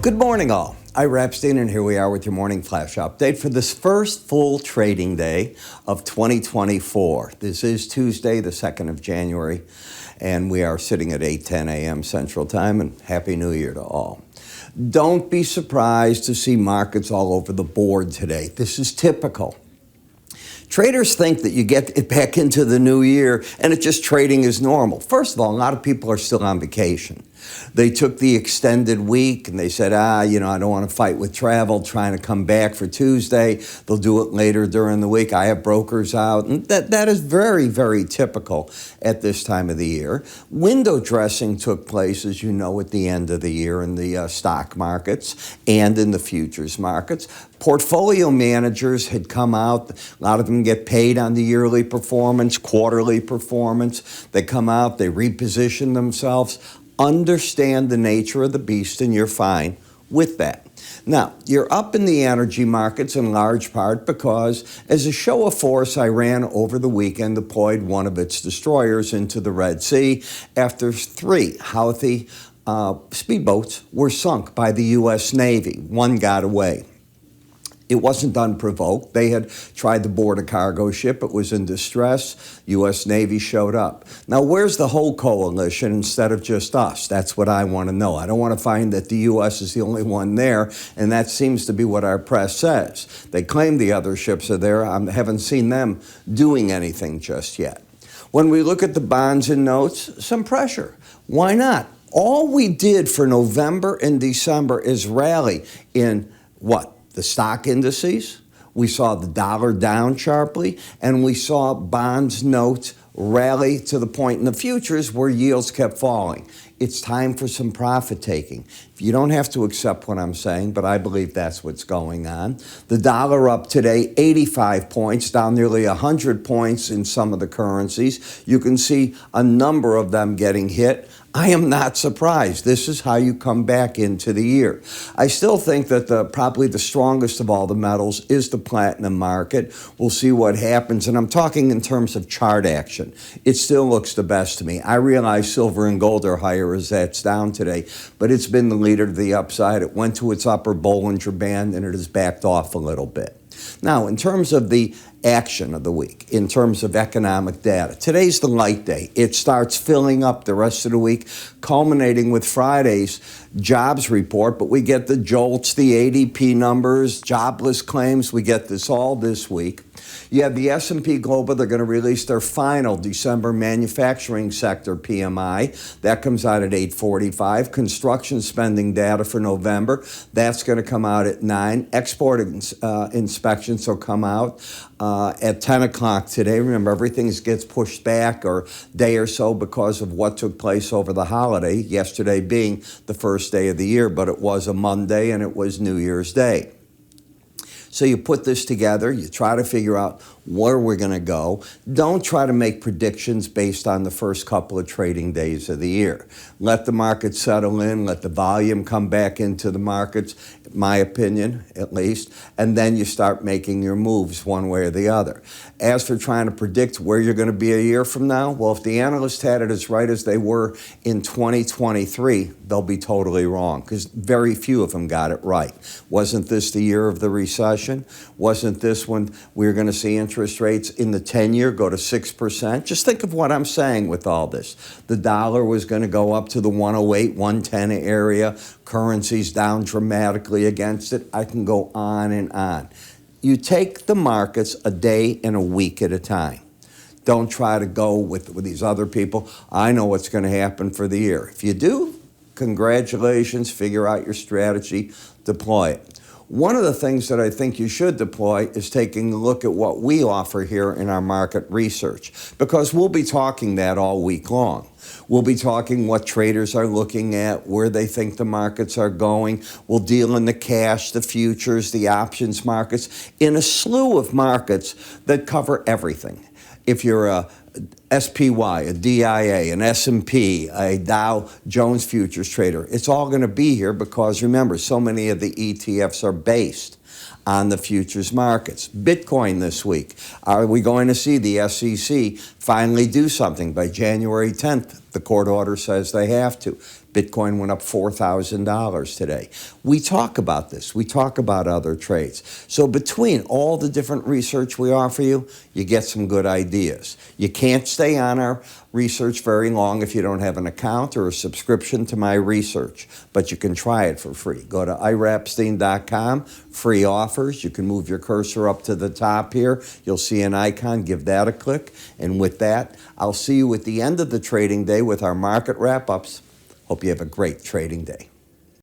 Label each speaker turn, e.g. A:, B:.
A: Good morning, all. I'm Epstein, and here we are with your morning flash update for this first full trading day of 2024. This is Tuesday, the 2nd of January, and we are sitting at 8:10 a.m. Central Time, and Happy New Year to all. Don't be surprised to see markets all over the board today. This is typical. Traders think that you get it back into the new year and it's just trading as normal. First of all, a lot of people are still on vacation. They took the extended week and they said, I don't want to fight with travel, trying to come back for Tuesday. They'll do it later during the week. I have brokers out. And that is very, very typical at this time of the year. Window dressing took place, as you know, at the end of the year in the stock markets and in the futures markets. Portfolio managers had come out. A lot of them get paid on the yearly performance, quarterly performance. They come out, they reposition themselves. Understand the nature of the beast, and you're fine with that. Now, you're up in the energy markets in large part because, as a show of force, Iran over the weekend deployed one of its destroyers into the Red Sea after 3 Houthi speedboats were sunk by the U.S. Navy. One got away. It wasn't unprovoked. They had tried to board a cargo ship. It was in distress. U.S. Navy showed up. Now, where's the whole coalition instead of just us? That's what I want to know. I don't want to find that the U.S. is the only one there, and that seems to be what our press says. They claim the other ships are there. I haven't seen them doing anything just yet. When we look at the bonds and notes, some pressure. Why not? All we did for November and December is rally in what? The stock indices. We saw the dollar down sharply, and we saw bonds, notes rally to the point in the futures where yields kept falling. It's time for some profit taking. You don't have to accept what I'm saying, but I believe that's what's going on. The dollar up today, 85 points, down nearly 100 points in some of the currencies. You can see a number of them getting hit. I am not surprised. This is how you come back into the year. I still think that probably the strongest of all the metals is the platinum market. We'll see what happens. And I'm talking in terms of chart action. It still looks the best to me. I realize silver and gold are higher as that's down today, but it's been the leader to the upside. It went to its upper Bollinger Band and it has backed off a little bit. Now, in terms of the action of the week, in terms of economic data, today's the light day. It starts filling up the rest of the week, culminating with Friday's jobs report, but we get the JOLTS, the ADP numbers, jobless claims. We get this all this week. You have the S&P Global. They're going to release their final December manufacturing sector PMI. That comes out at 8:45. Construction spending data for November. That's going to come out at 9. Export inspections will come out at 10 o'clock today. Remember, everything gets pushed back or day or so because of what took place over the holiday, yesterday being the first day of the year, but it was a Monday and it was New Year's Day. So you put this together, you try to figure out where we're going to go. Don't try to make predictions based on the first couple of trading days of the year. Let the market settle in, let the volume come back into the markets, in my opinion, at least, and then you start making your moves one way or the other. As for trying to predict where you're going to be a year from now, well, if the analysts had it as right as they were in 2023, they'll be totally wrong because very few of them got it right. Wasn't this the year of the recession? Wasn't this when we were going to see interest rates in the 10-year go to 6%? Just think of what I'm saying with all this. The dollar was going to go up to the 108, 110 area. Currencies down dramatically against it. I can go on and on. You take the markets a day and a week at a time. Don't try to go with these other people. I know what's going to happen for the year. If you do, congratulations. Figure out your strategy. Deploy it. One of the things that I think you should deploy is taking a look at what we offer here in our market research, because we'll be talking that all week long. We'll be talking what traders are looking at, where they think the markets are going. We'll deal in the cash, the futures, the options markets, in a slew of markets that cover everything. If you're a SPY, a DIA, an S&P, a Dow Jones futures trader, it's all going to be here because, remember, so many of the ETFs are based. on the futures markets. Bitcoin this week. Are we going to see the SEC finally do something by January 10th? The court order says they have to. Bitcoin went up $4,000 today. We talk about this. We talk about other trades. So between all the different research we offer you, you get some good ideas. You can't stay on our research very long if you don't have an account or a subscription to my research, but you can try it for free. Go to iraepstein.com, free offers. You can move your cursor up to the top here. You'll see an icon. Give that a click. And with that, I'll see you at the end of the trading day with our market wrap-ups. Hope you have a great trading day.